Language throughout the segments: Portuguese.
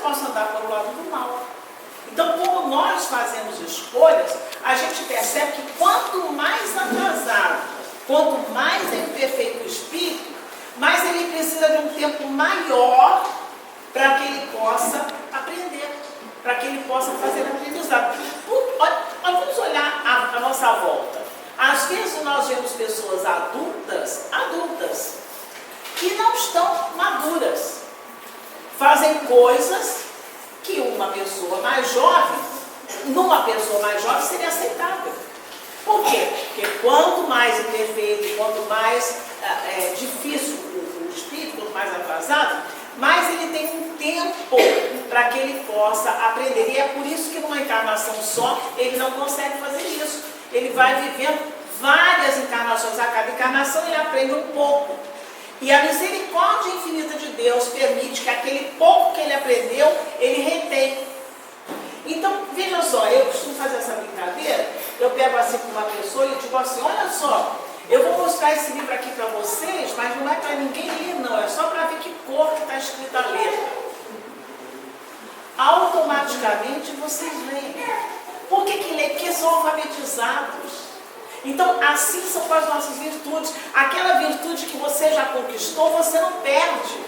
posso andar para o lado do mal. Então, como nós fazemos escolhas, a gente percebe que quanto mais atrasado, quanto mais imperfeito o espírito, mais ele precisa de um tempo maior para que ele possa aprender, para que ele possa fazer aprendizado. Vamos olhar a nossa volta. Às vezes nós vemos pessoas adultas, que não estão maduras, fazem coisas que uma pessoa mais jovem, numa pessoa mais jovem seria aceitável. Por quê? Porque quanto mais imperfeito, quanto mais difícil o espírito, quanto mais atrasado, mais ele tem um tempo para que ele possa aprender. E é por isso que numa encarnação só, ele não consegue fazer isso. Ele vai vivendo várias encarnações. A cada encarnação ele aprende um pouco. E a misericórdia infinita de Deus permite que aquele pouco que ele aprendeu, ele retém. Então, veja só, eu costumo fazer essa brincadeira, eu pego assim com uma pessoa e digo assim, olha só, eu vou mostrar esse livro aqui para vocês, mas não é para ninguém ler não, é só para ver que cor que está escrita a letra. Automaticamente vocês leem. Por que leem? Porque são alfabetizados. Então, assim são com as nossas virtudes. Aquela virtude que você já conquistou, você não perde.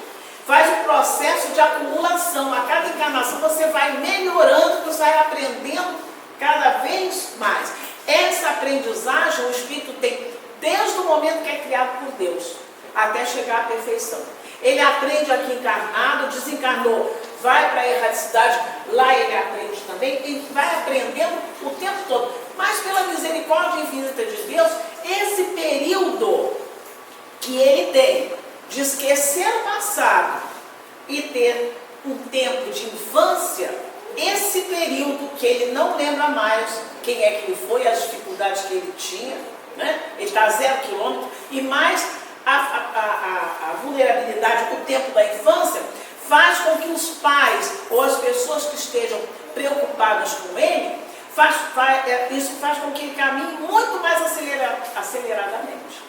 Faz um processo de acumulação. A cada encarnação você vai melhorando, você vai aprendendo cada vez mais. Essa aprendizagem o espírito tem desde o momento que é criado por Deus, até chegar à perfeição. Ele aprende aqui encarnado, desencarnou, vai para a erradicidade, lá ele aprende também, ele vai aprendendo o tempo todo. Mas pela misericórdia infinita de Deus, esse período que ele tem de esquecer o passado e ter um tempo de infância, esse período que ele não lembra mais quem é que ele foi, as dificuldades que ele tinha, né? Ele está a 0 quilômetro, e mais a vulnerabilidade, o tempo da infância, faz com que os pais ou as pessoas que estejam preocupadas com ele, isso faz com que ele caminhe muito mais aceleradamente.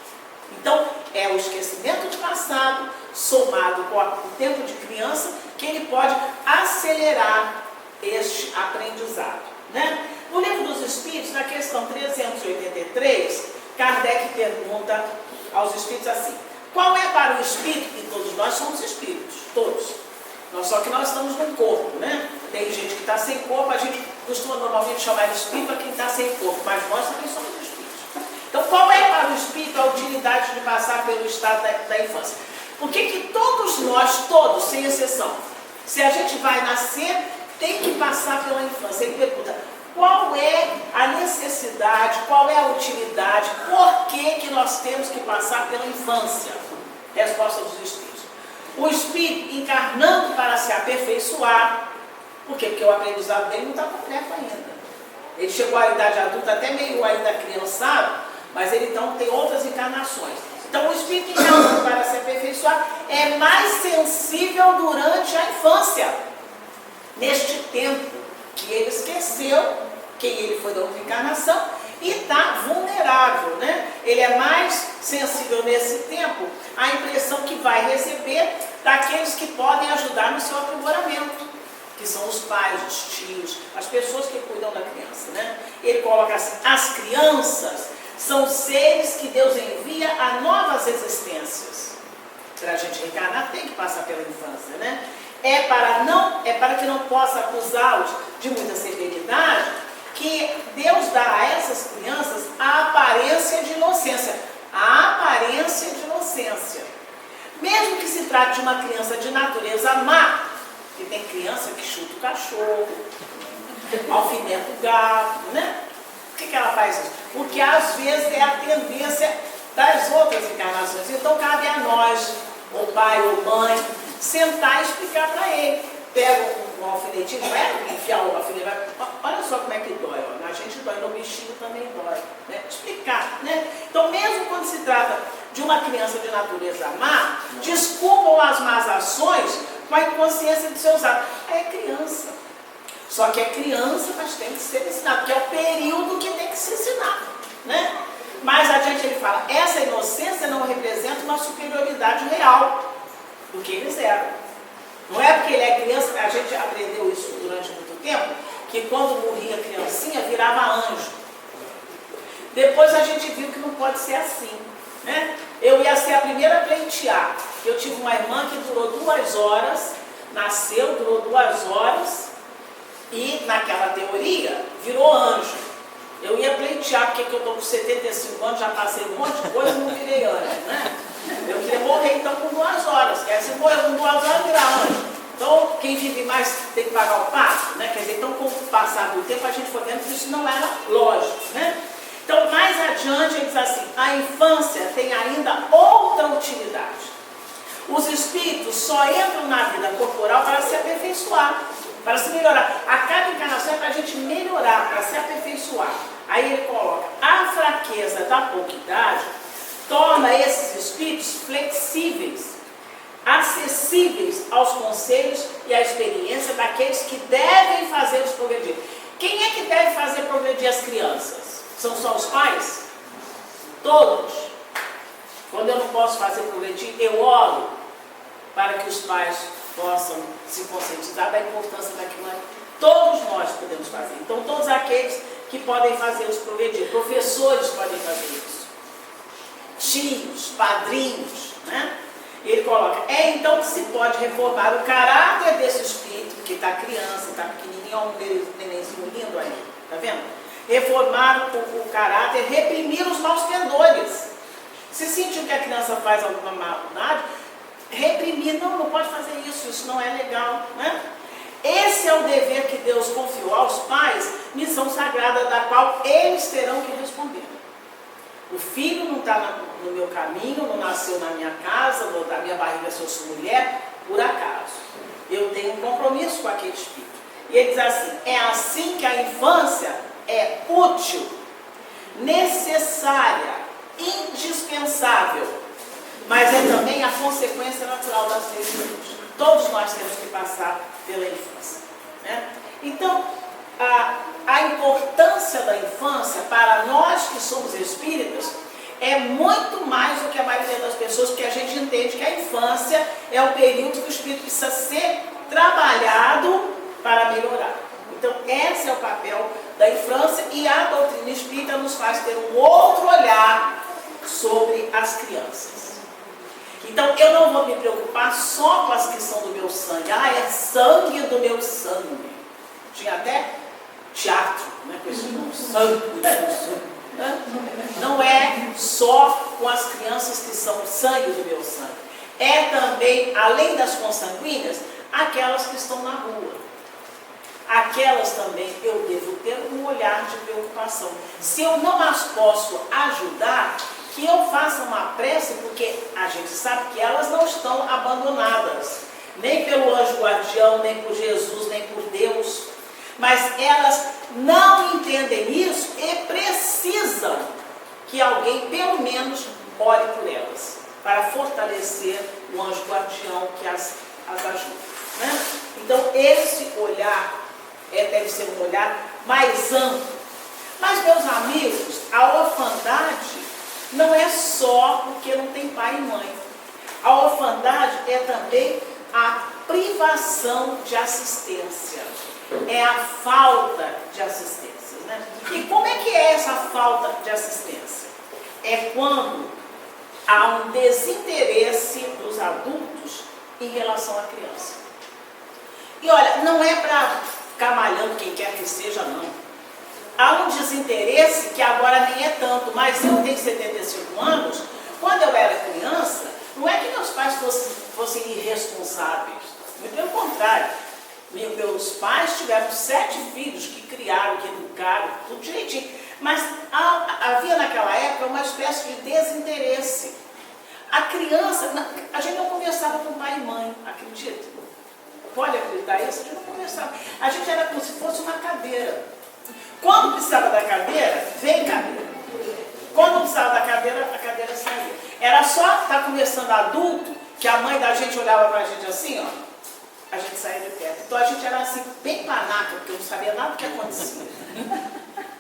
Então, é o esquecimento de passado, somado com o tempo de criança, que ele pode acelerar este aprendizado, né? No Livro dos Espíritos, na questão 383, Kardec pergunta aos espíritos assim, qual é para o espírito, e todos nós somos espíritos, todos, só que nós estamos num corpo, né? Tem gente que está sem corpo, a gente costuma normalmente chamar de espírito a quem está sem corpo, mas nós também somos espíritos. Então, qual é para o espírito a utilidade de passar pelo estado da infância? Por que todos nós, todos, sem exceção, se a gente vai nascer, tem que passar pela infância? Ele pergunta, qual é a necessidade, qual é a utilidade, por que nós temos que passar pela infância? Resposta dos espíritos. O espírito encarnando para se aperfeiçoar. Por quê? Porque o aprendizado dele não está completo ainda. Ele chegou à idade adulta, até meio ainda criançado, mas ele então tem outras encarnações. Então o espírito encarnando para se aperfeiçoar é mais sensível durante a infância. Neste tempo que ele esqueceu quem ele foi da outra encarnação e está vulnerável, né? Ele é mais sensível nesse tempo à impressão que vai receber daqueles que podem ajudar no seu aprimoramento, que são os pais, os tios, as pessoas que cuidam da criança, né? Ele coloca assim, as crianças são seres que Deus envia a novas existências. Para a gente reencarnar tem que passar pela infância, né? É para que não possa acusá-los de muita severidade, que Deus dá a essas crianças a aparência de inocência. A aparência de inocência. Mesmo que se trate de uma criança de natureza má, que tem criança que chuta o cachorro, alfineta o gato, né? Por que ela faz isso? Porque às vezes é a tendência das outras encarnações. Então cabe a nós, ou pai ou mãe, sentar e explicar para ele. Pega um alfinetinho, vai enfiar o alfinete, olha só como é que dói, ó. Na gente dói, no bichinho também dói, né? Explicar, né? Então, mesmo quando se trata de uma criança de natureza má, desculpam as más ações com a inconsciência de seus atos. É criança. Só que é criança, mas tem que ser ensinado, porque é o período que tem que se ensinar, né? Mais adiante ele fala, essa inocência não representa uma superioridade real do que eles eram. Não é porque ele é criança, a gente aprendeu isso durante muito tempo, que quando morria criancinha, virava anjo. Depois a gente viu que não pode ser assim, né? Eu ia ser a primeira a pleitear. Eu tive uma irmã que durou 2 horas, nasceu, durou 2 horas, e naquela teoria, virou anjo. Eu ia pleitear, porque eu estou com 75 anos, já passei um monte de coisa e não virei anjo, né? Eu queria morrer então com 2 horas, quer dizer, se morrer com 2 horas, virar anjo. Então, quem vive mais tem que pagar o pato, né? Quer dizer, então com o passar do tempo a gente foi vendo que isso não era lógico, né? Então, mais adiante, ele diz assim, a infância tem ainda outra utilidade. Os espíritos só entram na vida corporal para se aperfeiçoar, para se melhorar. A cada encarnação é para a gente melhorar, para se aperfeiçoar. Aí ele coloca, a fraqueza da pouca idade torna esses espíritos flexíveis, acessíveis aos conselhos e à experiência daqueles que devem fazê-los progredir. Quem é que deve fazer progredir as crianças? São só os pais? Todos. Quando eu não posso fazer progredir, eu oro para que os pais possam se conscientizar da importância daquilo. Todos nós podemos fazer. Então, todos aqueles que podem fazê-los progredir. Professores podem fazer isso. Tios, padrinhos, né? Ele coloca, então que se pode reformar o caráter desse espírito, que está criança, está pequenininho, ó, um nenenzinho lindo aí, tá vendo? Reformar o caráter, reprimir os maus pendores. Se sentir que a criança faz alguma maldade, reprimir, não pode fazer isso, isso não é legal, né? Esse é o dever que Deus confiou aos pais, missão sagrada da qual eles terão que responder. O filho não está no meu caminho, não nasceu na minha casa, da minha barriga se eu sou mulher, por acaso. Eu tenho um compromisso com aquele espírito. E ele diz assim, é assim que a infância é útil, necessária, indispensável, mas é também a consequência natural das leis de Deus. Todos nós temos que passar pela infância, né? Então, a importância da infância para nós que somos espíritas é muito mais do que a maioria das pessoas, porque a gente entende que a infância é o período que o espírito precisa ser trabalhado para melhorar. Então, esse é o papel da infância e a doutrina espírita nos faz ter um outro olhar sobre as crianças. Então, eu não vou me preocupar só com as que são do meu sangue. É sangue do meu sangue. Tinha até teatro, né, com esse nome, sangue do meu sangue. Não é só com as crianças que são sangue do meu sangue. É também, além das consanguíneas, aquelas que estão na rua. Aquelas também eu devo ter um olhar de preocupação. Se eu não as posso ajudar, que eu faça uma prece, porque a gente sabe que elas não estão abandonadas, nem pelo anjo guardião, nem por Jesus, nem por Deus. Mas elas não entendem isso e precisam que alguém, pelo menos, ore por elas, para fortalecer o anjo guardião que as ajuda, né? Então, esse olhar deve ser um olhar mais amplo. Mas, meus amigos, a orfandade não é só porque não tem pai e mãe. A orfandade é também a privação de assistência. É a falta de assistência, né? E como é que é essa falta de assistência? É quando há um desinteresse dos adultos em relação à criança. E olha, não é para ficar malhando quem quer que seja, não. Há um desinteresse que agora nem é tanto, mas eu tenho 75 anos, quando eu era criança, não é que meus pais fossem irresponsáveis, muito pelo contrário. Meus pais tiveram 7 filhos que criaram, que educaram, tudo direitinho. Mas havia naquela época uma espécie de desinteresse. A criança, a gente não conversava com pai e mãe, acredita? Pode acreditar isso? A gente não conversava. A gente era como se fosse uma cadeira. Quando precisava da cadeira, vem cadeira. Quando não precisava da cadeira, a cadeira saía. Era só estar começando adulto, que a mãe da gente olhava pra gente assim, ó. A gente saía de perto. Então a gente era assim, bem panaca, porque eu não sabia nada do que acontecia.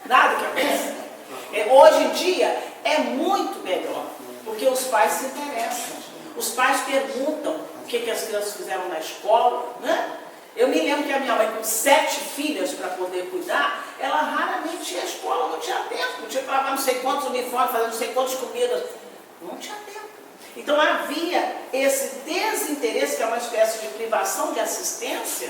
Nada do que acontecia. Hoje em dia é muito melhor, porque os pais se interessam. Os pais perguntam que as crianças fizeram na escola, né? Eu me lembro que a minha mãe, com 7 filhas para poder cuidar, ela raramente ia à escola, não tinha tempo. Tinha que lavar não sei quantos uniformes, fazer não sei quantas comidas. Não tinha tempo. Então havia esse desinteresse, que é uma espécie de privação de assistência,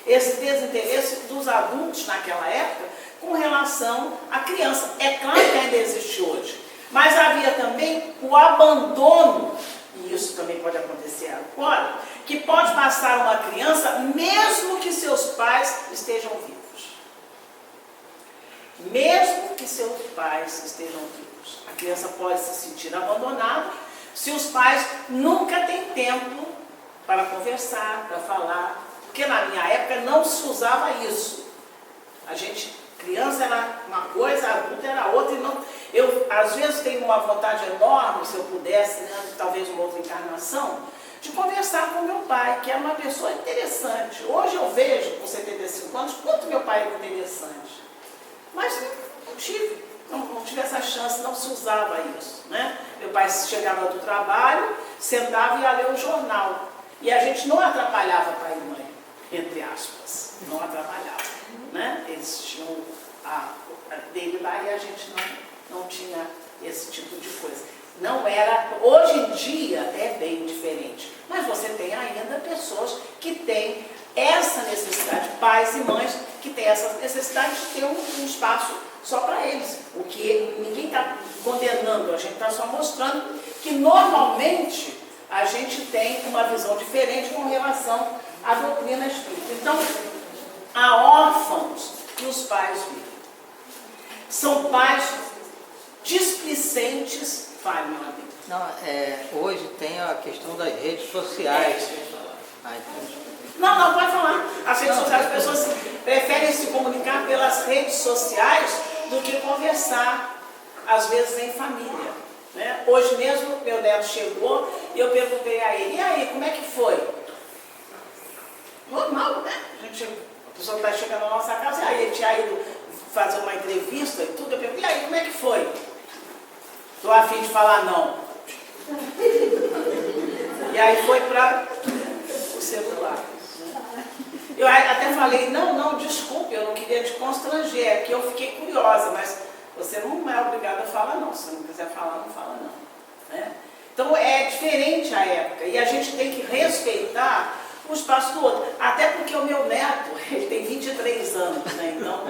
esse desinteresse dos adultos naquela época com relação à criança. É claro que ainda existe hoje, mas havia também o abandono, e isso também pode acontecer agora, que pode passar uma criança mesmo que seus pais estejam vivos. Mesmo que seus pais estejam vivos. A criança pode se sentir abandonada se os pais nunca têm tempo para conversar, para falar. Porque na minha época não se usava isso. A gente, criança era uma coisa, adulto era outra. E não, eu, às vezes, tenho uma vontade enorme, se eu pudesse, né, talvez uma outra encarnação, de conversar com meu pai, que era uma pessoa interessante. Hoje eu vejo, com 75 anos, quanto meu pai era interessante. Mas não tive. Não tive essa chance, não se usava isso, né? Meu pai chegava do trabalho, sentava e ia ler o jornal. E a gente não atrapalhava pai e mãe, entre aspas. Não atrapalhava, né? Eles tinham a dele lá e a gente não tinha esse tipo de coisa. Não era, hoje em dia é bem diferente. Mas você tem ainda pessoas que têm essa necessidade, pais e mães que têm essa necessidade de ter um espaço só para eles. O que ninguém está condenando, a gente está só mostrando que normalmente a gente tem uma visão diferente com relação à doutrina espírita. Então, há órfãos que os pais vivem. São pais displicentes, fale, meu amigo. Não, hoje tem a questão das redes sociais. Não, pode falar. As redes sociais, as pessoas preferem se comunicar pelas redes sociais do que conversar, às vezes em família. Né? Hoje mesmo, meu neto chegou e eu perguntei a ele, e aí, como é que foi? Normal, né? A pessoa está chegando na nossa casa, e aí ele tinha ido fazer uma entrevista e tudo, eu perguntei, e aí, como é que foi? Estou a fim de falar não. E aí foi para o celular. Eu até falei, não, desculpe, eu não queria te constranger, é que eu fiquei curiosa, mas você não é obrigado a falar não, se você não quiser falar, não fala não. Né? Então é diferente a época, e a gente tem que respeitar o espaço do outro. Até porque o meu neto, ele tem 23 anos, né? Então,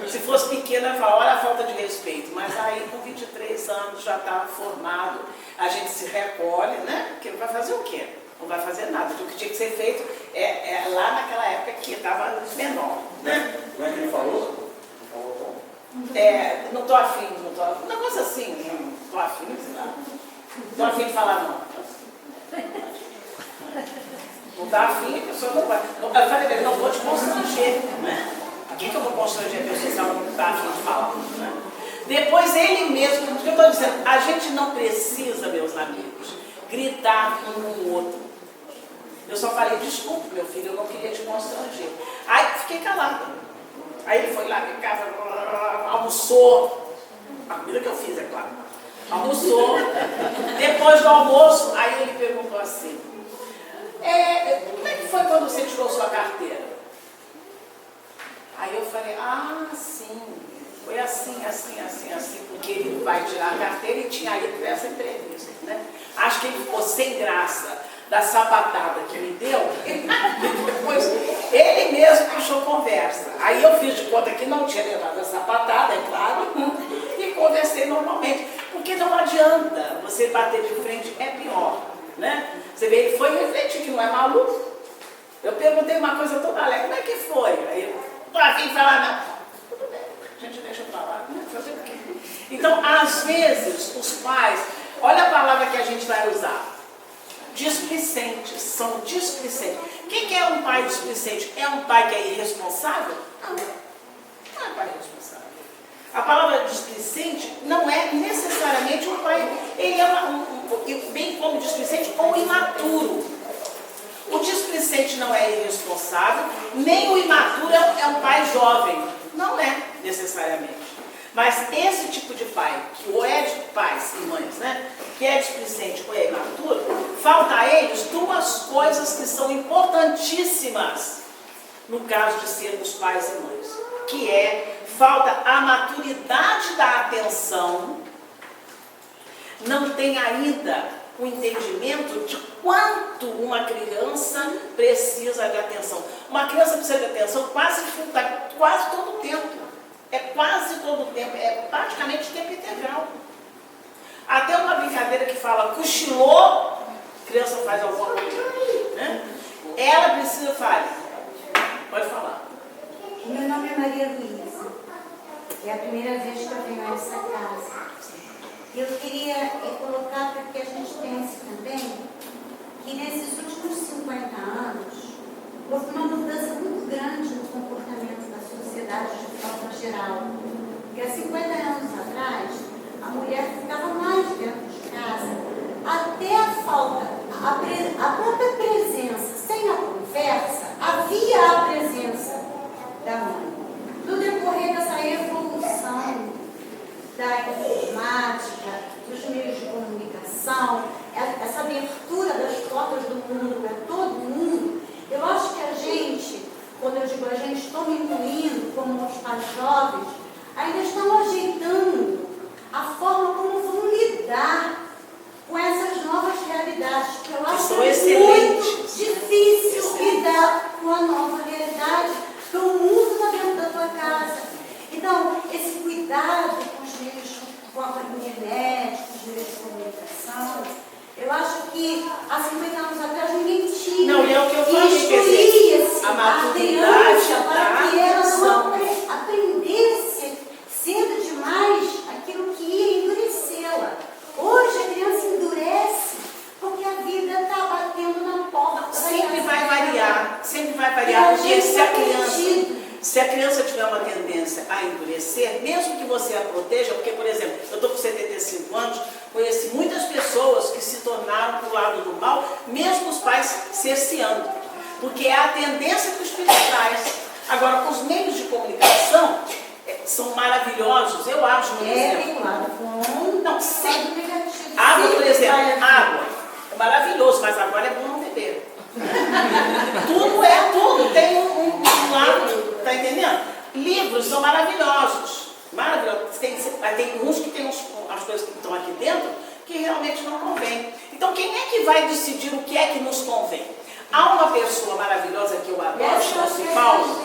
se fosse pequeno, eu ia falar, olha a falta de respeito, mas aí com 23 anos já está formado, a gente se recolhe, né? Porque vai fazer o quê? Não vai fazer nada. O que tinha que ser feito é lá naquela época que estava menor. Né? Como é que ele falou? Não estou afim, um negócio assim, não estou afim, não estou afim de falar não. Não está afim, a pessoa não vai. Eu falei, não vou te constranger. Né? Por que eu vou constranger a pessoa se ela não está afim de falar? Né? Depois ele mesmo, porque eu estou dizendo, a gente não precisa, meus amigos, gritar um no outro. Eu só falei, desculpe, meu filho, eu não queria te constranger. Aí fiquei calada. Aí ele foi lá em casa, almoçou. A comida que eu fiz, é claro. Almoçou. Depois do almoço, aí ele perguntou assim, como é que foi quando você tirou sua carteira? Aí eu falei, sim. Foi assim, porque ele vai tirar a carteira e tinha ido para essa entrevista, né? Acho que ele ficou sem graça da sapatada que me deu, e depois ele mesmo puxou conversa. Aí eu fiz de conta que não tinha levado a sapatada, é claro, e conversei normalmente, porque não adianta você bater de frente, é pior, né? Você vê, ele foi refletir que não é maluco. Eu perguntei uma coisa toda alegre, como é que foi? Aí eu, tô afim de falar, não. Tudo bem, a gente deixa eu falar, né? Fazer o quê? Então, às vezes, os pais, olha a palavra que a gente vai usar, displicentes, são displicentes. Quem é um pai displicente? É um pai que é irresponsável? Não é pai irresponsável. A palavra displicente não é necessariamente um pai, ele é bem como displicente ou imaturo. O displicente não é irresponsável, nem o imaturo é um pai jovem. Não é necessariamente. Mas esse tipo de pai, que ou é de pais e mães, né? Que é displicente ou é imaturo, falta a eles duas coisas que são importantíssimas no caso de sermos pais e mães. Que é, falta a maturidade da atenção, não tem ainda o entendimento de quanto uma criança precisa de atenção. Uma criança precisa de atenção quase todo o tempo. É quase todo o tempo, é praticamente tempo integral. Até uma brincadeira que fala, cochilou, a criança faz alguma coisa, né? Ela precisa falar. Pode falar. Meu nome é Maria Luísa. É a primeira vez que eu venho a essa casa. Eu queria colocar para que a gente pense também que nesses últimos 50 anos houve uma mudança muito grande no comportamento da sociedade de forma geral. Porque há 50 anos atrás, a mulher ficava mais dentro de casa, até a falta, a própria presença, sem a conversa, havia a presença da mãe. No decorrer dessa evolução da informática, dos meios de comunicação, essa abertura das portas do mundo para todo mundo, eu acho que a gente, quando eu digo a gente, estou me incluindo como os pais jovens, ainda estão ajeitando a forma como vão lidar com essas novas realidades. Porque eu acho que é muito difícil lidar com a nova realidade, porque o mundo está dentro da tua casa. Então, esse cuidado com os meios, com a internet, com os meios de comunicação, eu acho que há 50 anos atrás ninguém tinha. Não, é o que eu instruía-se a maturidade para que ela atenção. não aprendesse cedo demais aquilo que ia endurecê-la. Hoje a criança endurece porque a vida está batendo na porta. Sempre vai variar, porque se a criança tiver uma tendência a endurecer, mesmo que você a proteja, porque, por exemplo, eu estou com 75 anos, conheci muitas pessoas que se tornaram para o lado do mal, mesmo os pais cerceando, porque é a tendência que o espírito traz. Agora, os meios de comunicação são maravilhosos, eu acho, por exemplo. Não, sempre. Água, por exemplo, água é maravilhoso, mas agora é bom não beber. Tudo tem um lado, tá entendendo? Livros são maravilhosos, tem uns que tem as coisas que estão aqui dentro que realmente não convém. Então quem é que vai decidir o que é que nos convém? Há uma pessoa maravilhosa que eu adoro, chama-se Paulo.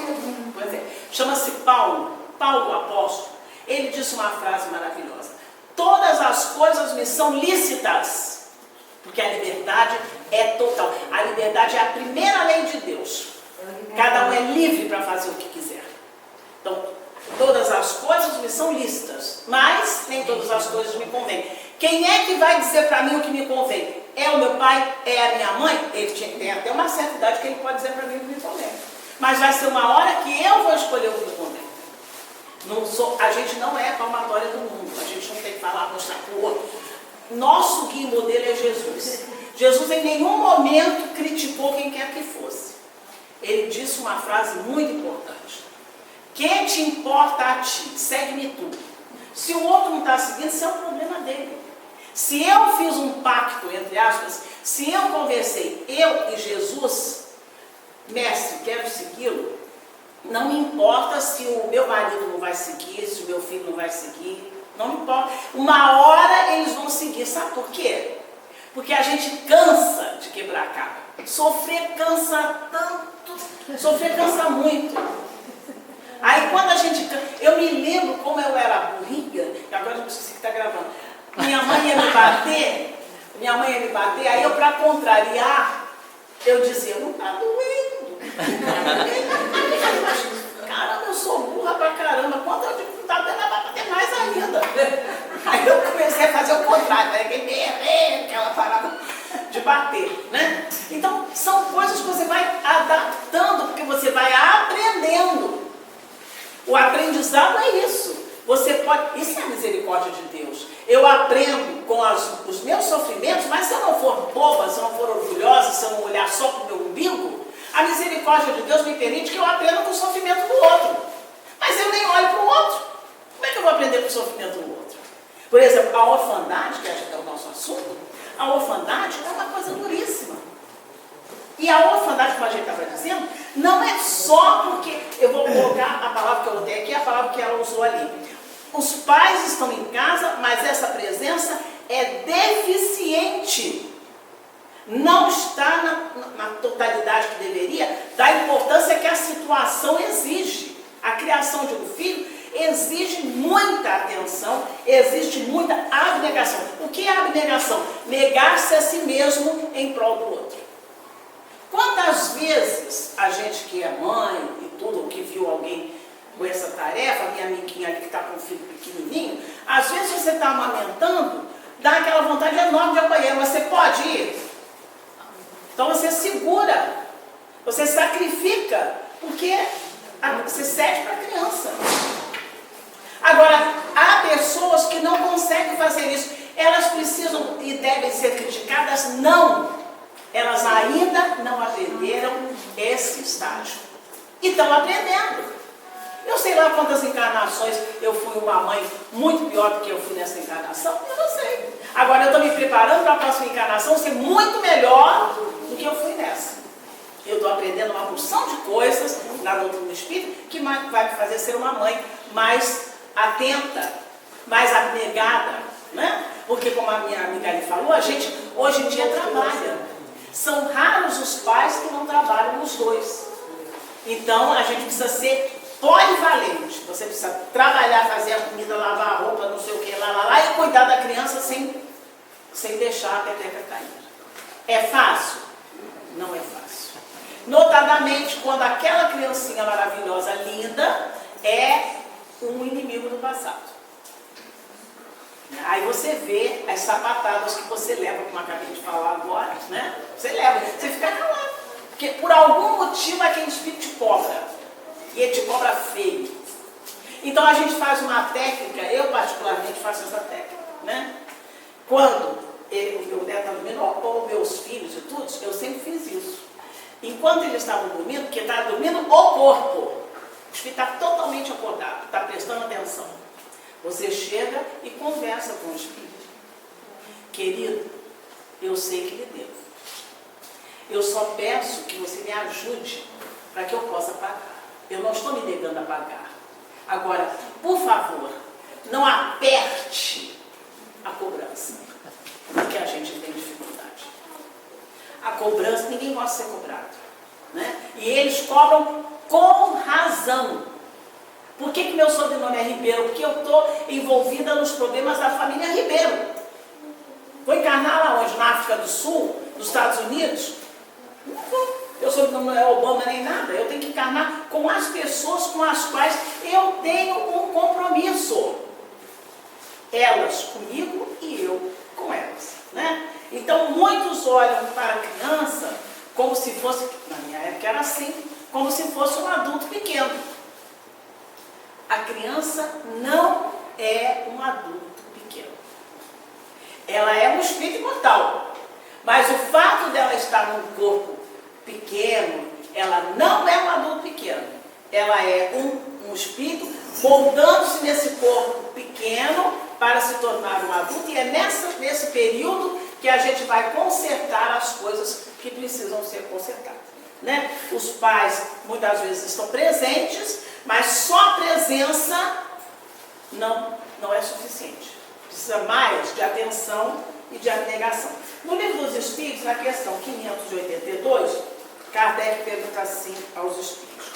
Chama-se Paulo apóstolo. Ele disse uma frase maravilhosa: todas as coisas me são lícitas, porque a liberdade é total. A liberdade é a primeira lei de Deus. Cada um é livre para fazer o que quiser. Então, todas as coisas me são lícitas, mas nem todas as coisas me convêm. Quem é que vai dizer para mim o que me convém? É o meu pai? É a minha mãe? Ele tem até uma certa idade que ele pode dizer para mim o que me convém. Mas vai ser uma hora que eu vou escolher o que me convém. A gente não é a palmatória do mundo. A gente não tem que falar, mostrar para o outro. Nosso guia e modelo é Jesus. Jesus em nenhum momento criticou quem quer que fosse. Ele disse uma frase muito importante: que te importa a ti? Segue-me tu. Se o outro não está seguindo, isso é um problema dele. Se eu fiz um pacto, entre aspas, se eu conversei, eu e Jesus, mestre, quero segui-lo, não me importa se o meu marido não vai seguir, se o meu filho não vai seguir, não me importa. Uma hora eles vão seguir, sabe por quê? Porque a gente cansa de quebrar a cara. Sofrer cansa tanto, sofrer cansa muito. Aí quando a gente... Eu me lembro como eu era burrinha, e agora eu não sei se está gravando. Minha mãe ia me bater, aí eu, para contrariar, eu dizia, não está doendo. Caramba, eu sou burra pra caramba. Quando eu digo que não está doendo, ela vai bater mais ainda. Aí eu comecei a fazer o contrário, aquela parada de bater, né? Então, são coisas que você vai adaptando, porque você vai aprendendo. O aprendizado é isso. Você pode... Isso é a misericórdia de Deus. Eu aprendo com os meus sofrimentos, mas se eu não for boba, se eu não for orgulhosa, se eu não olhar só para o meu umbigo, a misericórdia de Deus me permite que eu aprenda com o sofrimento do outro. Mas eu nem olho para o outro. Como é que eu vou aprender com o sofrimento do outro? Por exemplo, a orfandade, que é o nosso assunto, a orfandade é uma coisa duríssima. E a orfandade, como a gente estava dizendo, não é só porque, eu vou colocar a palavra que eu botei aqui, a palavra que ela usou ali. Os pais estão em casa, mas essa presença é deficiente. Não está na totalidade que deveria, da importância que a situação exige. A criação de um filho exige muita atenção, exige muita abnegação. O que é abnegação? Negar-se a si mesmo em prol do outro. Quantas vezes a gente que é mãe e tudo, ou que viu alguém com essa tarefa, minha amiguinha ali que está com um filho pequenininho, às vezes você está amamentando, dá aquela vontade enorme de ir ao banheiro, mas você pode ir? Então você segura, você sacrifica, porque você cede para a criança. Agora, há pessoas que não conseguem fazer isso, elas precisam e devem ser criticadas? Não! Elas ainda não aprenderam esse estágio. E estão aprendendo. Eu sei lá quantas encarnações eu fui uma mãe muito pior do que eu fui nessa encarnação, eu não sei. Agora eu estou me preparando para a próxima encarnação ser muito melhor do que eu fui nessa. Eu estou aprendendo uma porção de coisas na doutrina do Espírito que vai me fazer ser uma mãe mais atenta, mais abnegada, né? Porque como a minha amiga ali falou, a gente hoje em dia trabalha. São raros os pais que não trabalham os dois. Então a gente precisa ser polivalente. Você precisa trabalhar, fazer a comida, lavar a roupa, não sei o que, lá, e cuidar da criança sem deixar a peteca cair. É fácil? Não é fácil. Notadamente quando aquela criancinha maravilhosa, linda, é um inimigo do passado. Aí você vê as sapatadas que você leva, como eu acabei de falar agora, né? Você leva, você fica calado. Porque por algum motivo aquele espírito te cobra. E ele te cobra feio. Então a gente faz uma técnica, eu particularmente faço essa técnica, né? Quando o meu neto está dormindo, ou meus filhos e tudo, eu sempre fiz isso. Enquanto eles estavam dormindo, porque está dormindo o corpo, o espírito está totalmente acordado, está prestando atenção. Você chega e conversa com o espírito. Querido, eu sei que lhe devo. Eu só peço que você me ajude para que eu possa pagar. Eu não estou me negando a pagar. Agora, por favor, não aperte a cobrança, porque a gente tem dificuldade. A cobrança, ninguém gosta de ser cobrado, né? E eles cobram com razão. Por que meu sobrenome é Ribeiro? Porque eu estou envolvida nos problemas da família Ribeiro. Vou encarnar lá onde? Na África do Sul, nos Estados Unidos? Não vou. Meu sobrenome não é Obama nem nada. Eu tenho que encarnar com as pessoas com as quais eu tenho um compromisso. Elas comigo e eu com elas, né? Então muitos olham para a criança como se fosse, na minha época era assim, como se fosse um adulto pequeno. A criança não é um adulto pequeno. Ela é um espírito imortal. Mas o fato dela estar num corpo pequeno, ela não é um adulto pequeno. Ela é um espírito moldando-se nesse corpo pequeno para se tornar um adulto. E é nesse período que a gente vai consertar as coisas que precisam ser consertadas, né? Os pais muitas vezes estão presentes, mas só a presença não é suficiente. Precisa mais de atenção e de abnegação. No Livro dos Espíritos, na questão 582, Kardec pergunta assim aos Espíritos: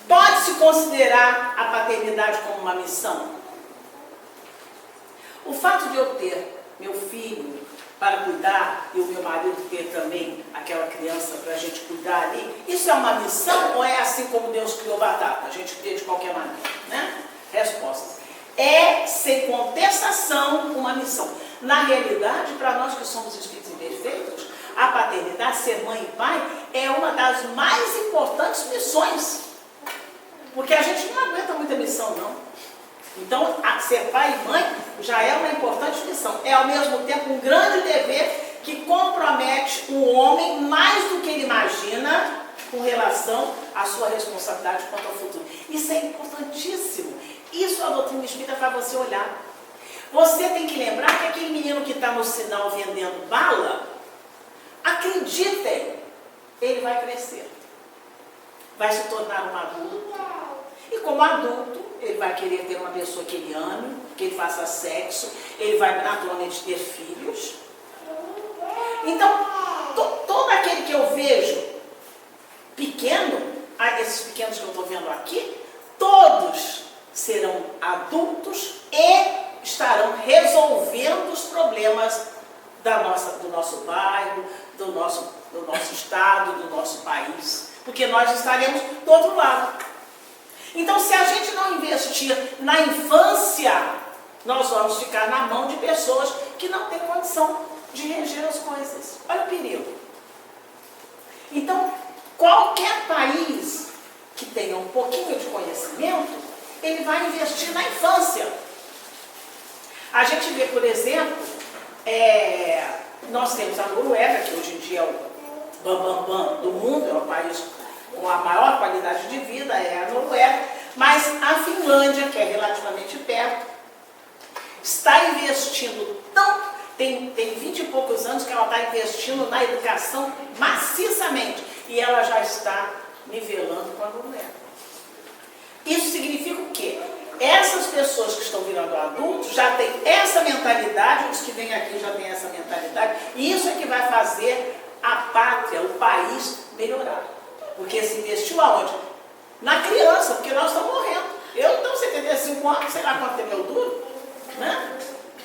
pode-se considerar a paternidade como uma missão? O fato de eu ter meu filho para cuidar e o meu marido ter também aquela criança para a gente cuidar ali, isso é uma missão ou é assim como Deus criou batata? A gente cria de qualquer maneira, né? Respostas. É, sem contestação, uma missão. Na realidade, para nós que somos espíritos imperfeitos, a paternidade, ser mãe e pai, é uma das mais importantes missões. Porque a gente não aguenta muita missão, não. Então, ser pai e mãe já é uma importante missão. É, ao mesmo tempo, um grande dever que compromete o homem mais do que ele imagina com relação à sua responsabilidade quanto ao futuro. Isso é importantíssimo. Isso a doutrina espírita faz você olhar. Você tem que lembrar que aquele menino que está no sinal vendendo bala, acreditem, ele vai crescer. Vai se tornar um adulto. E como adulto, ele vai querer ter uma pessoa que ele ame, que ele faça sexo, ele vai naturalmente ter filhos. Então, todo aquele que eu vejo pequeno, esses pequenos que eu estou vendo aqui, todos serão adultos e estarão resolvendo os problemas do nosso bairro, do nosso estado, do nosso país, porque nós estaremos do outro lado. Então, se a gente não investir na infância, nós vamos ficar na mão de pessoas que não têm condição de reger as coisas. Olha o perigo. Então, qualquer país que tenha um pouquinho de conhecimento, ele vai investir na infância. A gente vê, por exemplo, nós temos a Noruega, que hoje em dia é o bambambam do mundo, é o país com a maior qualidade de vida, é a Noruega, mas a Finlândia, que é relativamente perto, está investindo tanto, tem 20 e poucos anos que ela está investindo na educação maciçamente, e ela já está nivelando com a Noruega. Isso significa o quê? Essas pessoas que estão virando adultos já têm essa mentalidade, os que vêm aqui já têm essa mentalidade, e isso é que vai fazer a pátria, o país melhorar. Porque se investiu aonde? Na criança, porque nós estamos morrendo. Eu tenho 75 anos, sei lá quanto tempo eu duro, né?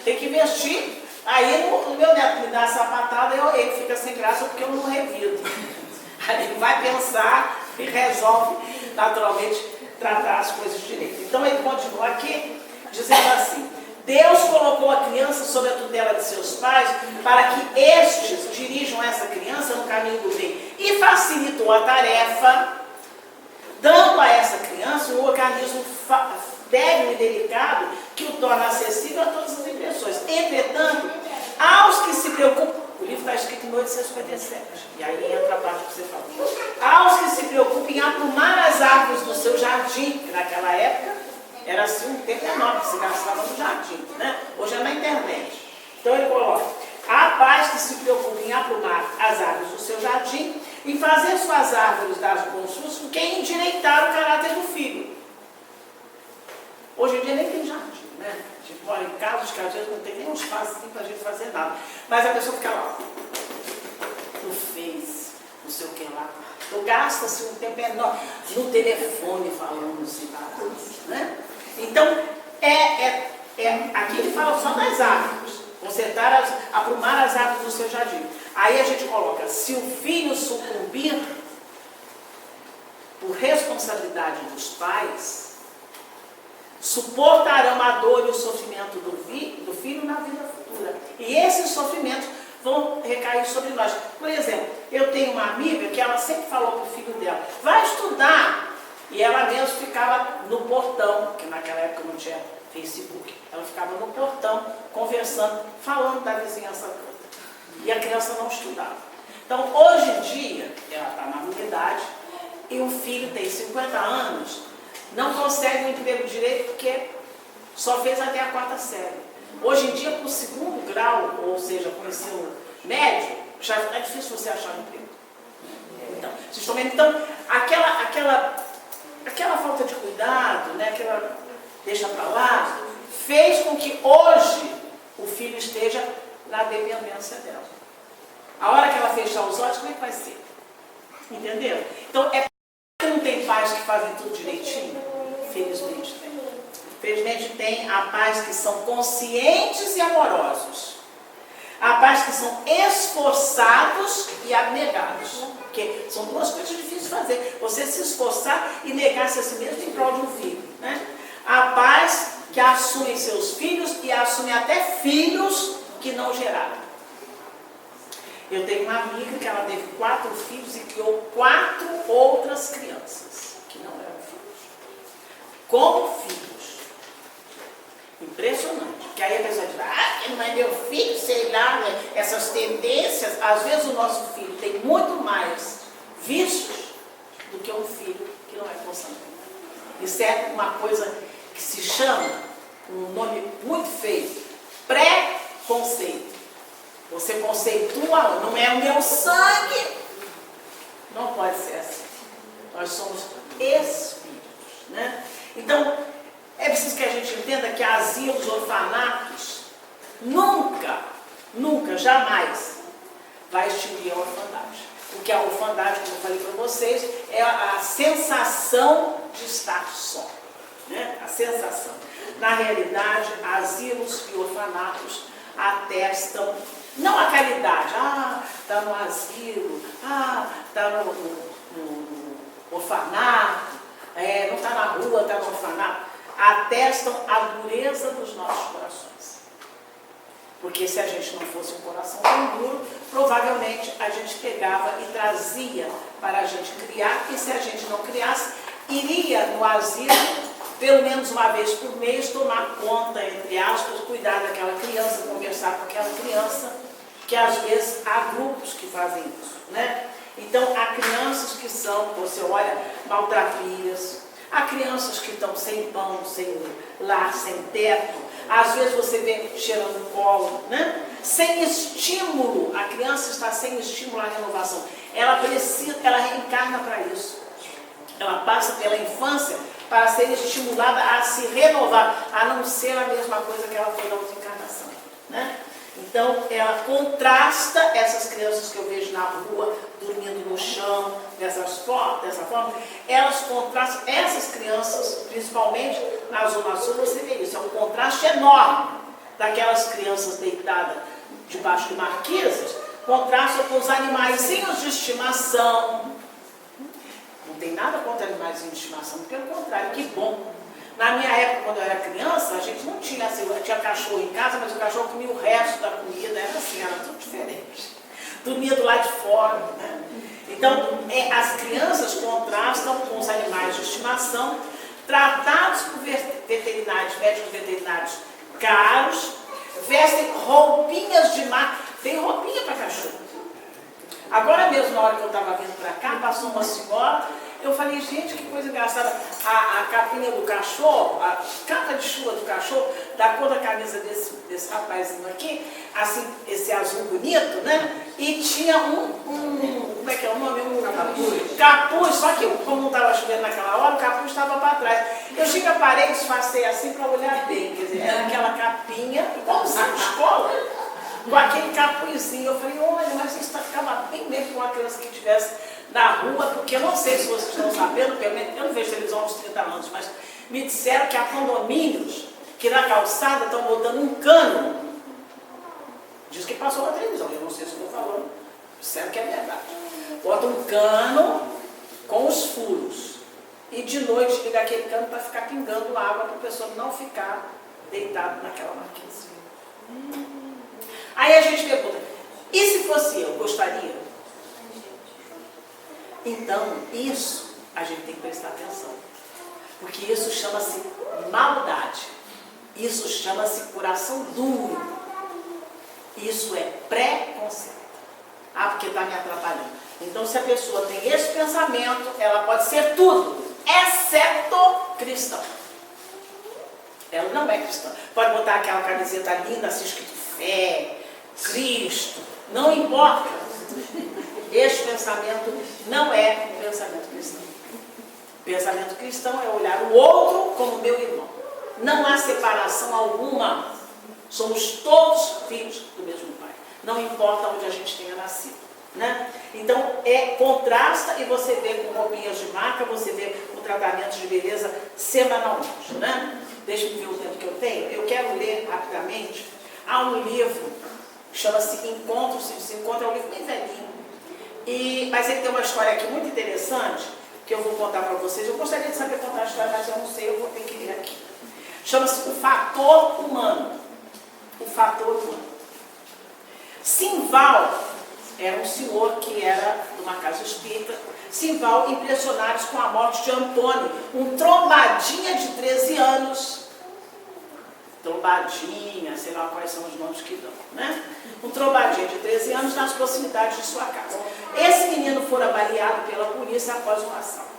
Tem que investir. Aí o meu neto me dá a sapatada e ele fica sem graça porque eu não revido. Aí ele vai pensar e resolve naturalmente tratar as coisas direito. Então ele continua aqui dizendo assim: Deus colocou a criança sob a tutela de seus pais para que estes dirijam essa criança no caminho do bem e facilitou a tarefa, dando a essa criança um organismo débil e delicado que o torna acessível a todas as impressões. Entretanto, aos que se preocupam, o livro está escrito em 1857, e aí entra a parte que você falou, aos que se preocupam em aprumar as árvores do seu jardim, que naquela época era assim um tempo enorme que se gastava no jardim, né? Hoje é na internet. Então ele coloca: há pais que se preocupam em aprumar as árvores do seu jardim, em fazer suas árvores dar bons frutos, porque endireitar o caráter do filho. Hoje em dia nem tem jardim, né? A gente mora em casas que às vezes não tem nem um espaço assim para a gente fazer nada. Mas a pessoa fica lá, no Face, não sei o que lá. Então gasta-se um tempo enorme no telefone falando cidadãos, né? Então, aqui ele fala só das árvores, aprumar as árvores do seu jardim. Aí a gente coloca: se o filho sucumbir por responsabilidade dos pais, suportarão a dor e o sofrimento do filho na vida futura. E esses sofrimentos vão recair sobre nós. Por exemplo, eu tenho uma amiga que ela sempre falou para o filho dela: vai estudar. E ela mesma ficava no portão, que naquela época não tinha Facebook, ela ficava no portão, conversando, falando da vizinhança toda. E a criança não estudava. Então, hoje em dia, ela está na minha idade, e o filho tem 50 anos, não consegue um emprego direito porque só fez até a 4ª série. Hoje em dia, para o 2º grau, ou seja, com o ensino médio, já é difícil você achar um emprego. Então, vocês estão vendo? Então, aquela falta de cuidado, né, aquela deixa para lá, fez com que hoje o filho esteja na dependência dela. A hora que ela fechar os olhos, como é que vai ser? Entendeu? Então, não tem pais que fazem tudo direitinho? Felizmente tem. Felizmente tem. Há pais que são conscientes e amorosos. Há pais que são esforçados e abnegados. Porque são duas coisas difíceis de fazer. Você se esforçar e negar-se a si mesmo em prol de um filho, né? Há pais que assumem seus filhos e assumem até filhos que não geraram. Eu tenho uma amiga que ela teve 4 filhos e criou 4 outras crianças que não eram filhos. Como filhos. Impressionante. Porque aí a pessoa diz: ah, não é meu filho, sei lá, né? Essas tendências. Às vezes o nosso filho tem muito mais vícios que um filho que não é consanguíneo. Isso é uma coisa que se chama, um nome muito feio, pré-conceito. Você conceitua, não é o meu sangue. Não pode ser assim. Nós somos espíritos, né? Então, é preciso que a gente entenda que asilos, orfanatos, nunca, jamais vai extinguir a orfandade. Porque a orfandade, como eu falei para vocês, é a sensação de estar só, né? A sensação. Na realidade, asilos e orfanatos atestam, não a caridade, está no asilo, está no orfanato, não está na rua, está no orfanato, atestam a dureza dos nossos corações. Porque se a gente não fosse um coração tão duro, provavelmente a gente pegava e trazia para a gente criar, e se a gente não criasse, iria no asilo, pelo menos uma vez por mês, tomar conta, entre aspas, cuidar daquela criança, conversar com aquela criança, que às vezes há grupos que fazem isso, né? Então, há crianças que são, você olha, maltrapilhas, há crianças que estão sem pão, sem lar, sem teto, às vezes você vê cheirando colo, né? Sem estímulo, a criança está sem estímulo à renovação. Ela reencarna para isso. Ela passa pela infância para ser estimulada a se renovar, a não ser a mesma coisa que ela foi na outra encarnação, né? Então, ela contrasta essas crianças que eu vejo na rua, dormindo no chão, dessa forma, elas contrastam, essas crianças, principalmente na Zona Sul, você vê isso, é um contraste enorme daquelas crianças deitadas debaixo de marquesas, contrasta com os animaizinhos de estimação. Não tem nada contra animaizinhos de estimação, pelo contrário, que bom. Na minha época, quando eu era criança, a gente não tinha assim, tinha cachorro em casa, mas o cachorro comia o resto da comida, era assim, era tudo diferente. Dormia do lado de fora, né? Então, as crianças contrastam com os animais de estimação, tratados por veterinários, médicos veterinários caros, vestem roupinhas de marca, tem roupinha para cachorro. Agora mesmo, na hora que eu estava vindo para cá, passou uma senhora, eu falei, gente, que coisa engraçada, a capinha do cachorro, a capa de chuva do cachorro, da cor da camisa desse rapazinho aqui, assim, esse azul bonito, né? E tinha como é que é o nome? Capuz, só que como não estava chovendo naquela hora, o capuz estava para trás. Eu cheguei, parei, disfarcei assim para olhar bem, quer dizer, era aquela capinha, igualzinho de escola, com aquele capuzinho. Eu falei, olha, mas isso ficava bem mesmo com uma criança que estivesse na rua, porque eu não sei se vocês estão sabendo, pelo menos eu não vejo televisão há uns 30 anos, mas me disseram que há condomínios que na calçada estão botando um cano. Diz que passou na televisão, eu não sei se estou falando, disseram que é verdade. Bota um cano com os furos e de noite liga aquele cano para ficar pingando água para a pessoa não ficar deitada naquela marquise. Aí a gente pergunta, e se fosse eu, gostaria? Então, isso a gente tem que prestar atenção, porque isso chama-se maldade, isso chama-se coração duro, isso é preconceito. Porque está me atrapalhando. Então, se a pessoa tem esse pensamento, ela pode ser tudo, exceto cristão. Ela não é cristã. Pode botar aquela camiseta linda, assim, escrito fé, Cristo, não importa. Este pensamento não é um pensamento cristão. O pensamento cristão é olhar o outro como meu irmão. Não há separação alguma. Somos todos filhos do mesmo Pai. Não importa onde a gente tenha nascido, né? Então, contrasta e você vê com roupinhas de marca, você vê o tratamento de beleza semanalmente, né? Deixa eu ver o tempo que eu tenho. Eu quero ler rapidamente. Há um livro que chama-se Encontros, se encontra, é um livro bem velhinho. Mas ele tem uma história aqui muito interessante, que eu vou contar para vocês. Eu gostaria de saber contar a história, mas eu não sei, eu vou ter que ler aqui. Chama-se O Fator Humano. O Fator Humano. Simval era um senhor que era de uma casa espírita. Simval, impressionados com a morte de Antônio, um trombadinha de 13 anos. Trombadinha, sei lá quais são os nomes que dão, né? Um trombadinha de 13 anos nas proximidades de sua casa. Esse menino fora baleado pela polícia após um assalto.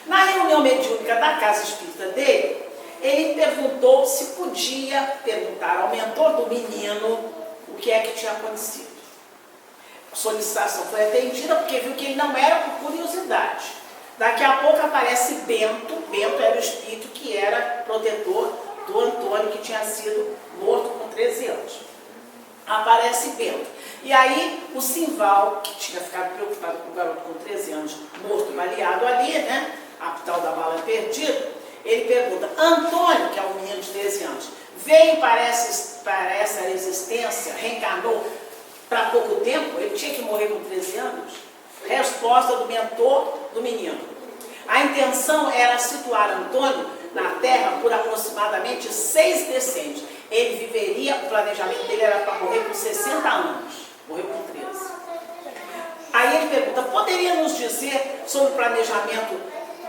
Na reunião mediúnica da casa espírita dele, ele perguntou se podia perguntar ao mentor do menino o que é que tinha acontecido. A solicitação foi atendida porque viu que ele não era por curiosidade. Daqui a pouco aparece Bento. Bento era o espírito que era protetor do Antônio, que tinha sido morto com 13 anos. Aparece Bento. E aí o Simval, que tinha ficado preocupado com o garoto com 13 anos, morto, baleado ali, né? A tal da bala perdida, ele pergunta: Antônio, que é um menino de 13 anos, veio para essa existência, reencarnou para pouco tempo, ele tinha que morrer com 13 anos? Resposta do mentor do menino: a intenção era situar Antônio na Terra por aproximadamente 6 decênios. Ele viveria, o planejamento dele era para morrer com 60 anos, morreu com 13. Aí ele pergunta: poderia nos dizer sobre o planejamento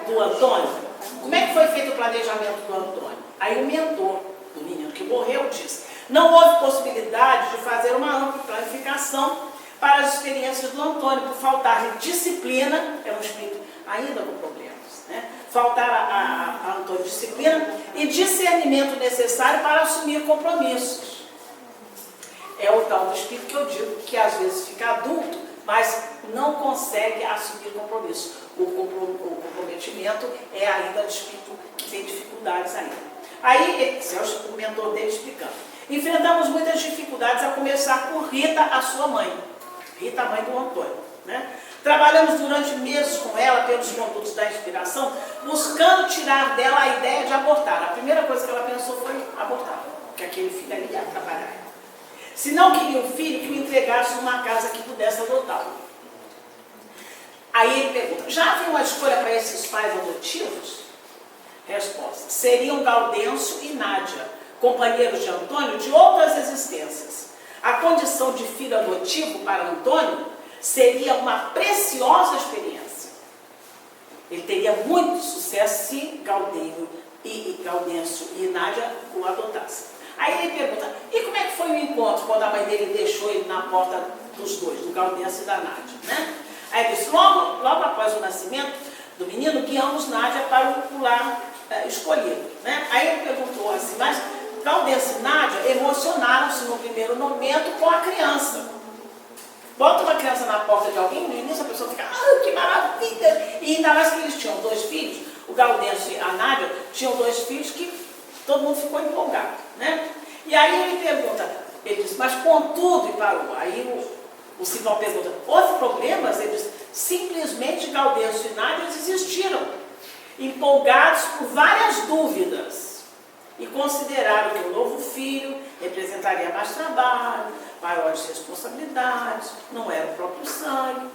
do Antônio? Como é que foi feito o planejamento do Antônio? Aí o mentor do menino que morreu disse: não houve possibilidade de fazer uma ampla planificação para as experiências do Antônio, por faltar disciplina, é um espírito ainda com problemas, né? Faltar a Antônio disciplina e discernimento necessário para assumir compromissos. É o tal do espírito que eu digo que às vezes fica adulto, mas não consegue assumir compromisso. O comprometimento é ainda do espírito que tem dificuldades ainda. Aí, esse é o mentor dele explicando: enfrentamos muitas dificuldades, a começar por Rita, a sua mãe. Rita, a mãe do Antônio, né? Trabalhamos durante meses com ela pelos condutos da inspiração, buscando tirar dela a ideia de abortar. A primeira coisa que ela pensou foi abortar, que aquele filho ali ia atrapalhar. Se não queria um filho, que o entregasse numa casa que pudesse adotá-lo. Aí ele pergunta: já havia uma escolha para esses pais adotivos? Resposta: seriam Gaudêncio e Nádia, companheiros de Antônio de outras existências. A condição de filho adotivo para Antônio seria uma preciosa experiência. Ele teria muito sucesso se Gaudêncio e Nádia o adotassem. Aí ele pergunta: e como é que foi o encontro quando a mãe dele deixou ele na porta dos dois, do Gaudêncio e da Nádia, né? Aí ele disse: logo após o nascimento do menino, guiamos Nádia para o lar escolhido, né? Aí ele perguntou assim: mas Gaudêncio e Nádia emocionaram-se no primeiro momento com a criança. Bota uma criança na porta de alguém, no início a pessoa fica: ah, que maravilha! E ainda mais que eles tinham 2 filhos, o Gaudêncio e a Nádia tinham 2 filhos que todo mundo ficou empolgado, né? E aí ele pergunta, ele diz: mas contudo, e parou. Aí o Simão pergunta: houve problemas? Ele diz: simplesmente Gaudêncio e Nádia desistiram, empolgados por várias dúvidas, e consideraram que o novo filho representaria mais trabalho, maiores responsabilidades, não era o próprio sangue.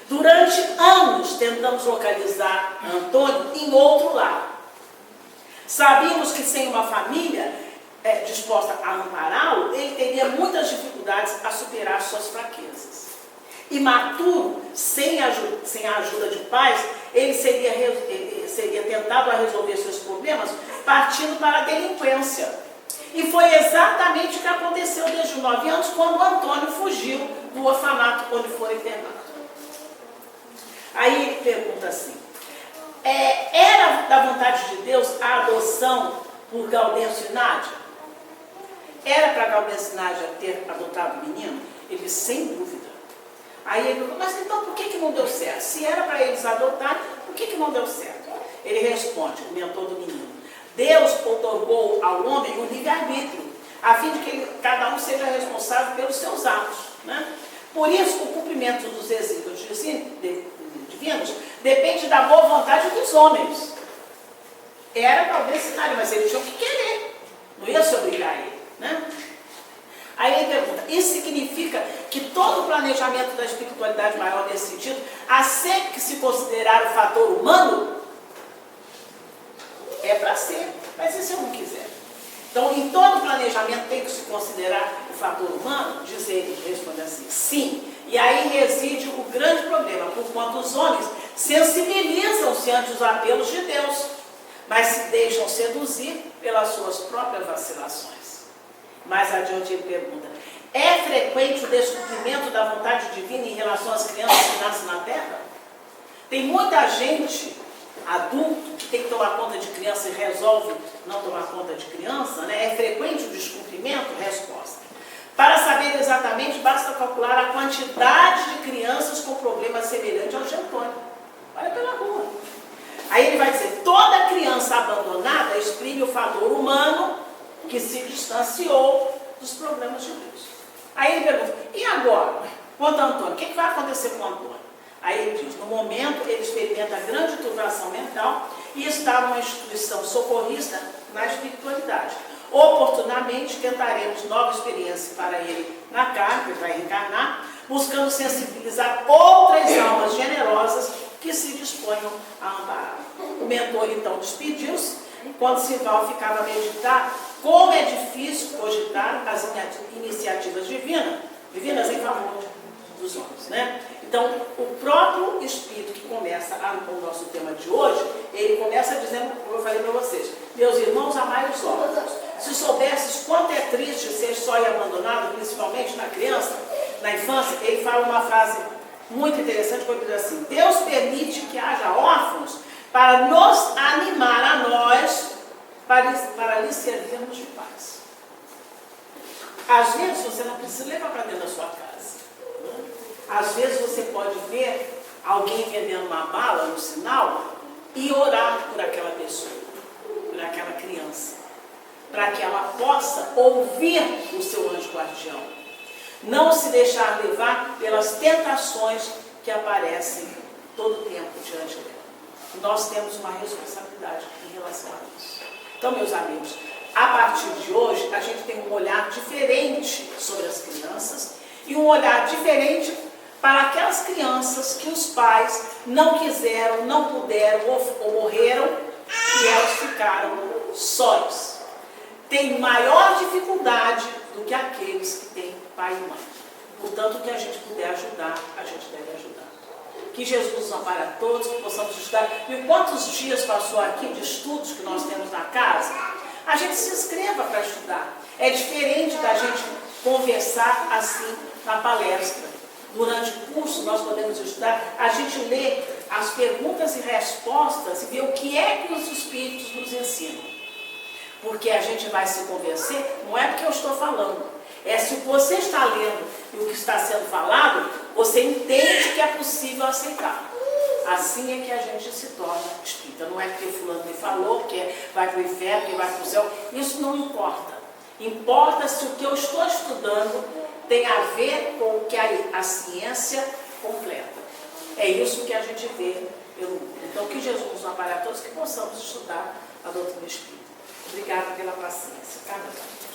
Durante anos tentamos localizar Antônio em outro lar. Sabíamos que sem uma família disposta a ampará-lo, ele teria muitas dificuldades a superar suas fraquezas. Imaturo, sem a ajuda de pais, ele seria tentado a resolver seus problemas partindo para a delinquência. E foi exatamente o que aconteceu desde os 9 anos, quando Antônio fugiu do orfanato onde foi internado. Aí ele pergunta assim: era da vontade de Deus a adoção por Gaudêncio e Nádia? Era para Gaudêncio e Nádia ter adotado o menino? Ele disse: sem dúvida. Aí ele pergunta: mas então por que não deu certo? Se era para eles adotarem, por que não deu certo? Ele responde, o mentor do menino: Deus otorgou ao homem o livre-arbítrio, a fim de que cada um seja responsável pelos seus atos, né? Por isso, o cumprimento dos desígnios divinos depende da boa vontade dos homens. Era talvez cenário, mas eles tinham que querer, não ia se obrigar a ele, né? Aí ele pergunta: isso significa que todo o planejamento da espiritualidade maior nesse sentido há sempre que se considerar o fator humano? É para ser, mas e se eu não quiser? Então, em todo planejamento tem que se considerar o fator humano? Diz ele, responde assim: sim. E aí reside o grande problema, porquanto os homens sensibilizam-se ante os apelos de Deus, mas se deixam seduzir pelas suas próprias vacilações. Mais adiante ele pergunta: é frequente o descumprimento da vontade divina em relação às crianças que nascem na terra? Tem muita gente, adulto, que tem que tomar conta de criança e resolve não tomar conta de criança, né? É frequente o descumprimento? Resposta. Para saber exatamente, basta calcular a quantidade de crianças com problemas semelhantes ao de Antônio. Olha pela rua. Aí ele vai dizer, toda criança abandonada exprime o fator humano que se distanciou dos problemas de Deus. Aí ele pergunta, e agora? Quanto a Antônio, o que vai acontecer com o Antônio? Aí ele diz, no momento ele experimenta grande turbação mental e está numa instituição socorrista na espiritualidade. Oportunamente tentaremos nova experiência para ele na carne, ele vai reencarnar, buscando sensibilizar outras almas generosas que se disponham a amparar. O mentor então despediu-se, quando Sival ficava a meditar como é difícil cogitar as iniciativas divinas em favor dos homens, né? Então, o próprio Espírito que começa o nosso tema de hoje, ele começa dizendo, como eu falei para vocês, meus irmãos, amai os órfãos. Se soubesses quanto é triste ser só e abandonado, principalmente na criança, na infância, ele fala uma frase muito interessante, quando diz assim, Deus permite que haja órfãos para nos animar a nós, para lhes servirmos de paz. Às vezes você não precisa levar para dentro da sua casa. Às vezes você pode ver alguém vendendo uma bala no sinal e orar por aquela pessoa, por aquela criança, para que ela possa ouvir o seu anjo guardião. Não se deixar levar pelas tentações que aparecem todo o tempo diante dela. Nós temos uma responsabilidade em relação a isso. Então, meus amigos, a partir de hoje, a gente tem um olhar diferente sobre as crianças e um olhar diferente para aquelas crianças que os pais não quiseram, não puderam ou morreram e elas ficaram sós. Tem maior dificuldade do que aqueles que têm pai e mãe. Portanto, o que a gente puder ajudar, a gente deve ajudar. Que Jesus nos ampare a todos, que possamos estudar. E quantos dias passou aqui de estudos que nós temos na casa? A gente se inscreva para estudar. É diferente da gente conversar assim na palestra. Durante o curso nós podemos estudar, a gente lê as perguntas e respostas e vê o que é que os Espíritos nos ensinam. Porque a gente vai se convencer, não é porque eu estou falando, é se você está lendo e o que está sendo falado, você entende que é possível aceitar. Assim é que a gente se torna espírita. Não é porque fulano me falou, que vai para o inferno, que vai para o céu. Isso não importa. Importa se o que eu estou estudando tem a ver com o que a ciência completa. É isso que a gente vê pelo mundo. Então, que Jesus nos ampare a todos, que possamos estudar a doutrina espírita. Obrigada pela paciência. Cada um.